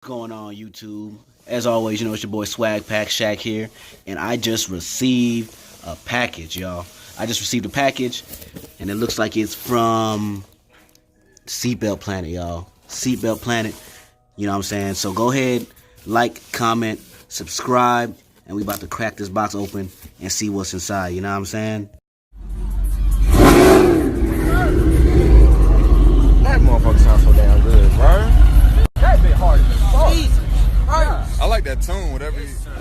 Going on YouTube? As always, you know, it's your boy Swag Pack Shaq here, and I just received a package, y'all. I just received a package, and it looks like it's from Seatbelt Planet, y'all. Seatbelt Planet, you know what I'm saying? So go ahead, like, comment, subscribe, and we about to crack this box open and see what's inside, you know what I'm saying? That motherfucker sounds so damn good, bro. That bit hard as fuck. Jesus. I like that tune, whatever you... Go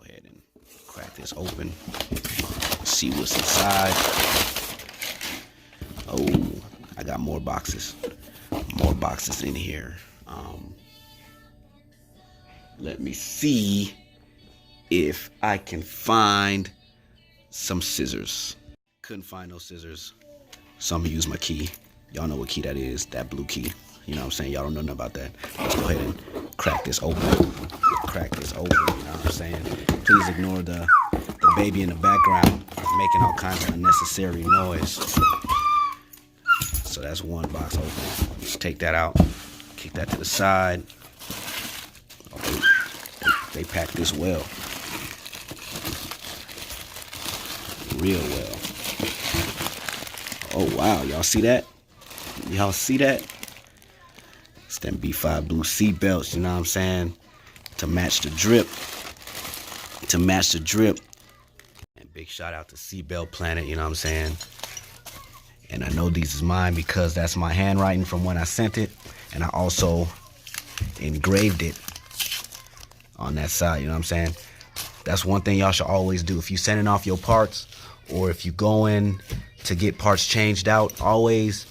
ahead and crack this open. See what's inside. Oh, I got more boxes. More boxes in here. Let me see if I can find some scissors. Couldn't find no scissors, so I'm gonna use my key. Y'all know what key that is, that blue key. You know what I'm saying? Y'all don't know nothing about that. Let's go ahead and crack this open. Crack this open, you know what I'm saying? Please ignore the baby in the background making all kinds of unnecessary noise. So that's one box open. Let's take that out. Kick that to the side. Oh, they packed this well. Real well. Oh wow, y'all see that? Y'all see that? It's them B5 blue seat belts, you know what I'm saying? To match the drip. To match the drip. And big shout out to Seatbelt Planet, you know what I'm saying? And I know these is mine because that's my handwriting from when I sent it. And I also engraved it on that side, you know what I'm saying? That's one thing y'all should always do. If you sending off your parts or if you going to get parts changed out, always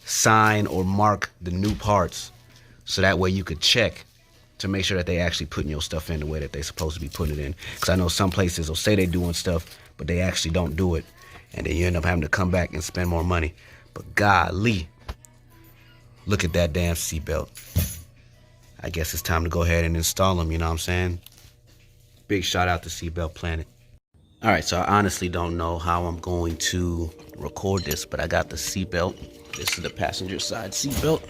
sign or mark the new parts so that way you could check to make sure that they actually putting your stuff in the way that they're supposed to be putting it in. Because I know some places will say they doing stuff, but they actually don't do it. And then you end up having to come back and spend more money. But golly, look at that damn seatbelt. I guess it's time to go ahead and install them, you know what I'm saying? Big shout out to Seatbelt Planet. All right, so I honestly don't know how I'm going to record this, but I got the seatbelt. This is the passenger side seatbelt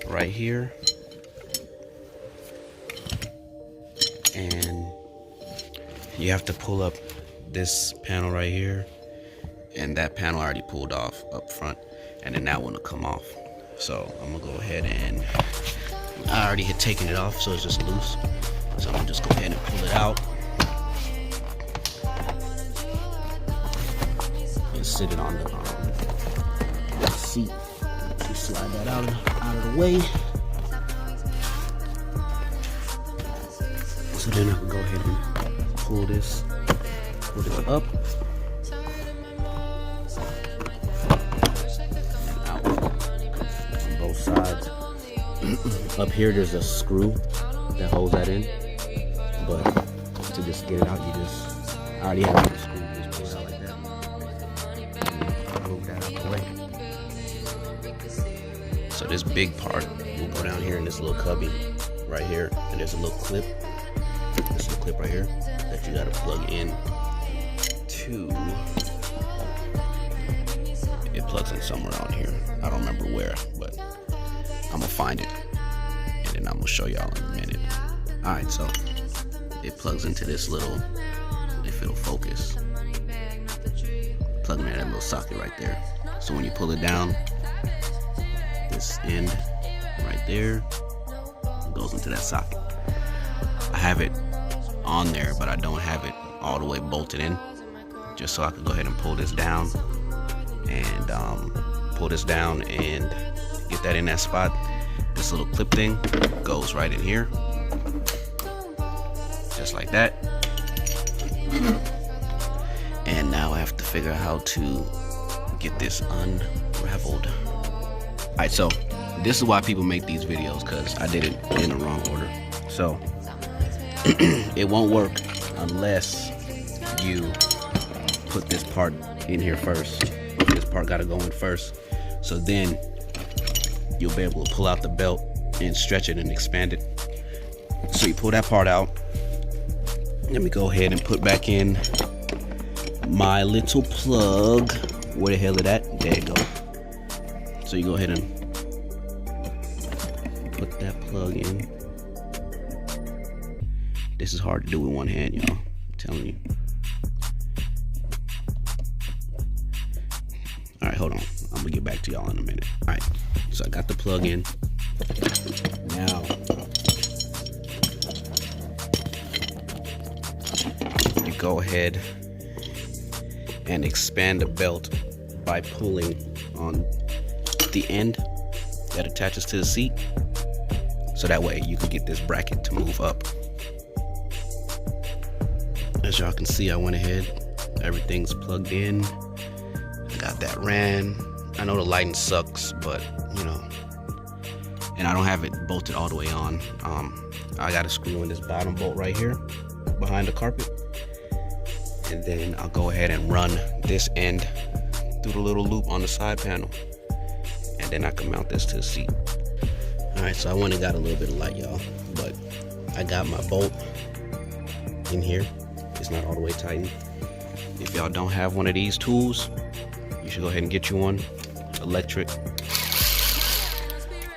right here. And you have to pull up this panel right here. And that panel already pulled off up front. And then that one will come off. So I'm gonna go ahead and I already had taken it off, so it's just loose. So I'm gonna just go ahead and pull it out. And sit it on the seat. Just slide that out of the way. So then I can go ahead and pull this up. And out on both sides. Up here there's a screw that holds that in. But to just get it out, I already have the screw. Just pull it out like that. Move that out the way. So this big part will go down here in this little cubby right here. And there's a little clip. This little clip right here that you gotta plug in to. It plugs in somewhere on here. I don't remember where, but I'm gonna find it. And then I'm gonna show y'all in a minute. Alright, so it plugs into this little, if it'll focus, plug in that little socket right there. So when you pull it down, this end right there goes into that socket. I have it on there, but I don't have it all the way bolted in, just so I can go ahead and pull this down and get that in that spot. This little clip thing goes right in here, just like that. And now I have to figure out how to get this unraveled. Alright, so this is why people make these videos, because I did it in the wrong order. So it won't work unless you put this part in here first. This part got to go in first. So then you'll be able to pull out the belt and stretch it and expand it. So you pull that part out. Let me go ahead and put back in my little plug. Where the hell is that? There you go. So you go ahead and put that plug in This is hard to do with one hand, y'all. I'm telling you. All right, hold on. I'm gonna get back to y'all in a minute. All right, so I got the plug in. Now, you go ahead and expand the belt by pulling on the end that attaches to the seat. So that way you can get this bracket to move up. As y'all can see, I went ahead. Everything's plugged in. I got that ran. I know the lighting sucks, but you know, and I don't have it bolted all the way on. I got to screw in this bottom bolt right here behind the carpet, and then I'll go ahead and run this end through the little loop on the side panel, and then I can mount this to the seat. All right, so I went and got a little bit of light, y'all, but I got my bolt in here. It's not all the way tightened. If y'all don't have one of these tools, you should go ahead and get you one, electric.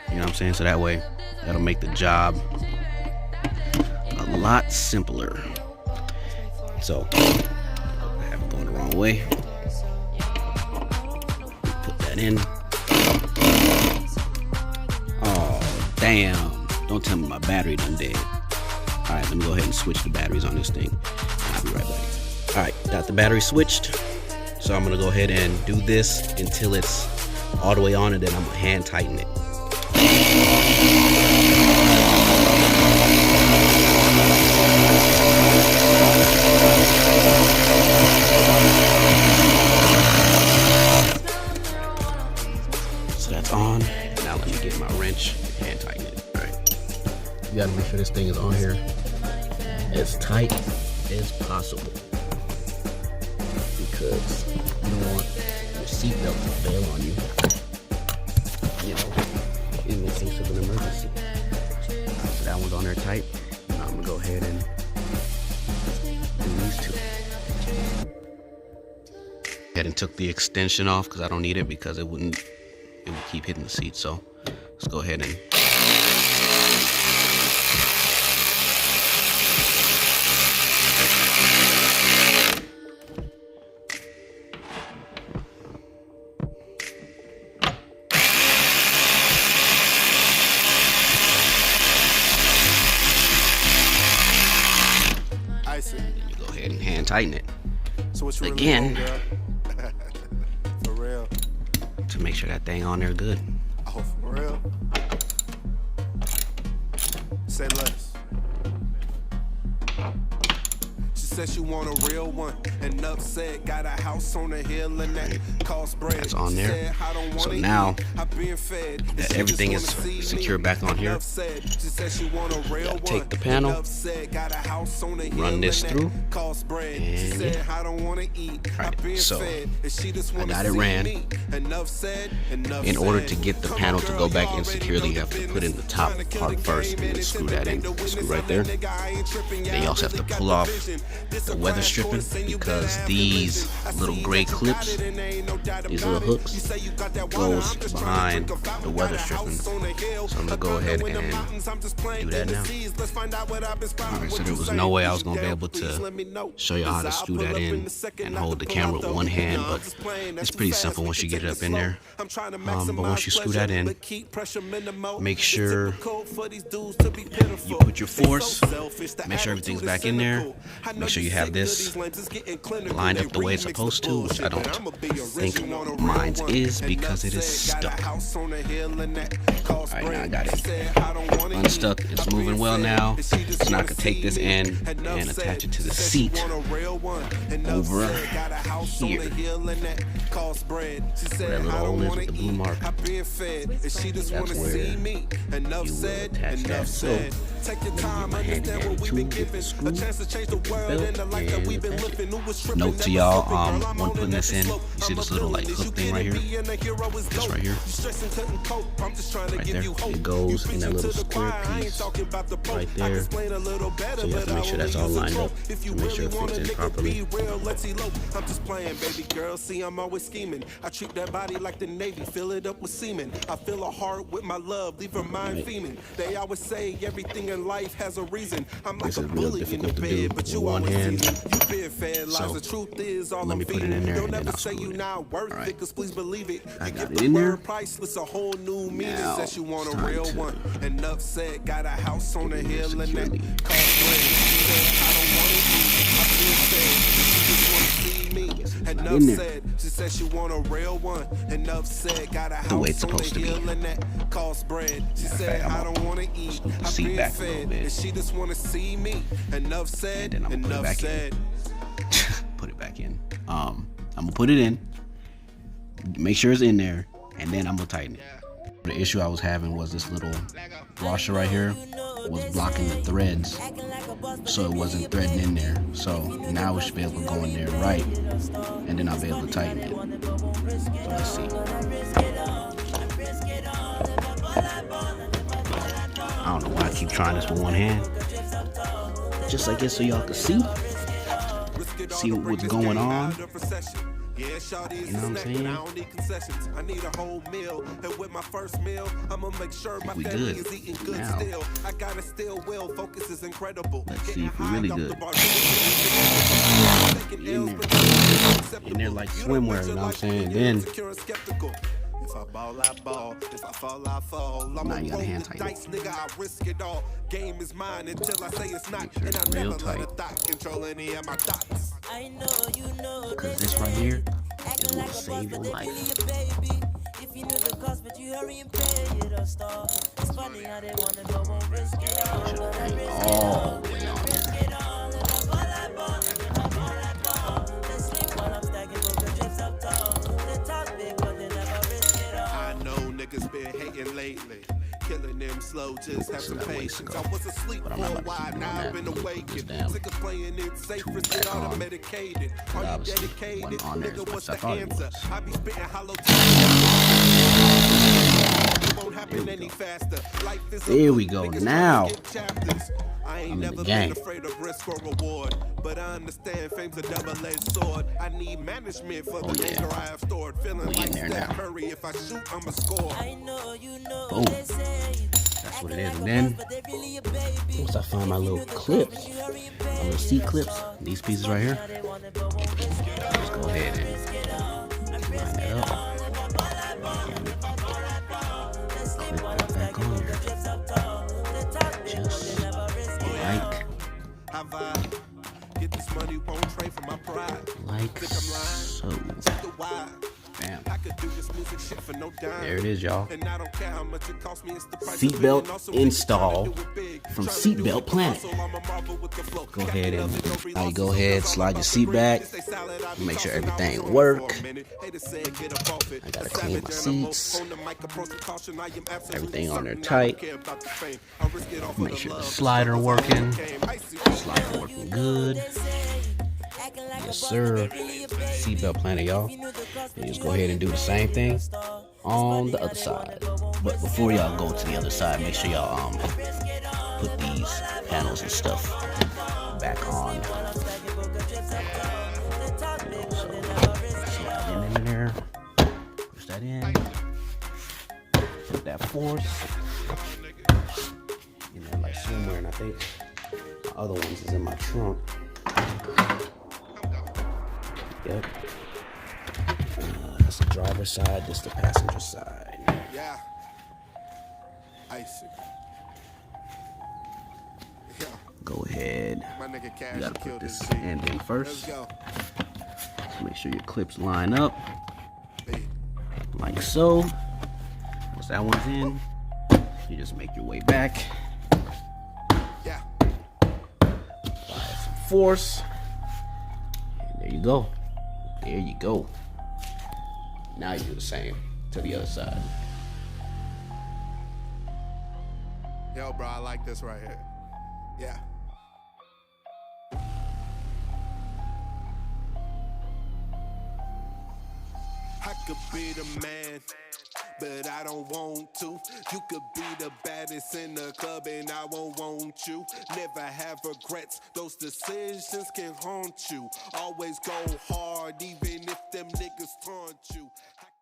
You know what I'm saying? So that way, that'll make the job a lot simpler. So, I have it going the wrong way. Put that in. Oh, damn. Don't tell me my battery done dead. All right, let me go ahead and switch the batteries on this thing. And I'll be right back. All right, got the battery switched. So I'm gonna go ahead and do this until it's all the way on, and then I'm gonna hand tighten it. So that's on. Now let me get my wrench and hand tighten it. All right. You gotta make sure this thing is on here as tight as possible, because you don't want your seatbelt to fail on you, you know, in the case of an emergency. So that one's on there tight. Now I'm gonna go ahead and do these two. Ahead and took the extension off because I don't need it, because it would keep hitting the seat. So let's go ahead and hand tighten it again for real, to make sure that thing on there good. Oh, for real. Say less. She said she want a real one, and upset, got a house on the hill and that cost bread. That's on there. So now that everything is secure back on here, gotta take the panel, run this through, and yeah. Alright, so I got it ran. In order to get the panel to go back in securely, you have to put in the top part first and then screw that in. Screw right there. Then you also have to pull off the weather stripping, because these little gray clips, these little hooks, goes behind the weather stripping. So I'm gonna go ahead and do that now. Alright, so there was no way I was gonna be able to show you how to screw that in and hold the camera with one hand, but it's pretty simple once you get it up in there. But once you screw that in, make sure you put your force, make sure everything's back in there, make sure you have this lined up the way it's supposed to, which I don't think mine's is, because it is stuck. Alright, now I got it unstuck. It's moving well now. So now I can take this end and attach it to the seat over here, where that little hole is with the blue mark. That's where you will attach that. So I'm gonna get my handy dandy tool, get the screw, belt, and attach it. Note to y'all, when putting this in, you see this little like hook thing right here? This right here. Right there. It goes in that little square piece right there. So you have to make sure that's all lined up to make sure it fits in properly. I'm just playing, baby girl. See, I'm always scheming. I treat that body like the Navy, fill it up with semen. I fill her heart with my love, leave her mind fiending. They always say everything in in life has a reason. I'm like This a is real bully in the difficult to do bed, but with you one always see hand. me. You been fed lies. So, The truth is all let I'm me put it feeding. in there Don't and then ever I'll say screw you it in. not worth Alright. it, cause please believe it. I You got give it the in there. word priceless a whole new meaning. Now, Says you want it's a time real to one. Enough said, got a house on the get rid of hill and that security. cost bread. She said, I don't want to eat. I feel sad. She just want to see me. not Enough in there. said, she said she want a real one. Enough said, got a The way it's house on the supposed to be. hill and that cost bread. She Matter of said, fact, I I'm don't want to eat. scoot the I seat feel back a little fed. bit. And she just want to see me. Enough said, And then I'm gonna put it enough back in. said. Put it back in. I'm gonna put it in. Make sure it's in there, and then I'm gonna tighten it. The issue I was having was this little washer right here was blocking the threads, so it wasn't threading in there. So now we should be able to go in there right, and then I'll be able to tighten it. So let's see. I don't know why I keep trying this with one hand. Just like this so y'all can see what's going on. You know what I'm saying? I don't need concessions. I need a whole meal. And with my first meal, I'ma make sure my we family good. is eating good Now. still. I gotta still will. Focus is incredible. Let's see Getting if we high really off good. the bar. In there like swimwear, you know what I'm saying? Then if I ball, I ball. If I fall, I fall. I'm Now a you gotta roll hand the tighten it. dice, nigga. I risk it all. Game is mine until I say it's not. Make sure And I it's real never let a tight. thought control any of my thoughts. Because this right here is what will save your life. If you knew the cost, but you hurry and pay it or stop. It's funny how they wanna go and risk it all. Should have been all the way on there. I know niggas been hating lately. Killing them slow, just have some that ways patience. ago. I was asleep But for I'm a not about to while, keep doing now that. I've been Put this awakened. down. Sick of playing it safe, Tube risk it back all on. the medicated. Are you obviously dedicated? wasn't on there as Nigga, much what's as I the thought it answer? was. I be spitting hollow It won't happen any faster. Life is a There we book, go. niggas Now, tryna skip chapters. I ain't I'm in never the been game. afraid of risk or reward, but I understand fame's a double-edged sword. I need management for the yeah. anger I have stored. Feeling We in like there Steph now. Curry, if I shoot, I'ma score. Boom. That's what it is. And then, once I find my little clips, my little seat clips, these pieces right here, just go ahead and line that up. Clip that back on there. Just like Have I get this money, won't trade for my pride. so. The why. Bam. I could do this music shit for no dime. There it is, y'all. And I don't care how much it costs me, it's the price Seatbelt of living. Also, install tryna do it big. from Tryna Seatbelt do it Planet. hustle, I'm a marvel with the flow. Go Got ahead and love no now you go reloss, ahead, so slide your I'm seat about back. to stay solid, I be Make sure tossing, I was everything on it work. for a minute. Haters say get up off it. I gotta A clean my savage animal. seats. On the mic, approach with caution, I am absolutely Everything on there certain I tight. don't care about the fame. I risk it all for Make the sure the love. slider working. Icy. Slider working good. Yes, sir. Seatbelt Planet, y'all. And just go ahead and do the same thing on the other side. But before y'all go to the other side, make sure y'all put these panels and stuff back on. Slide it in there. Push that in. Put that force. You know, like swimwear, and I think my other ones is in my trunk. Yep. That's the driver's side, this the passenger side. Yeah. Icy. Yeah. Go ahead. My nigga Cash You gotta killed put this this G. end in Let's first. go. Make sure your clips line up Hey. like so. Once that one's in, you just make your way back. Yeah. Apply some force. And there you go. There you go. Now you do the same to the other side. Yo, bro, I like this right here. Yeah. I could be the man, but I don't want to. You could be the baddest in the club and I won't want you. Never have regrets, those decisions can haunt you. Always go hard even if them niggas taunt you.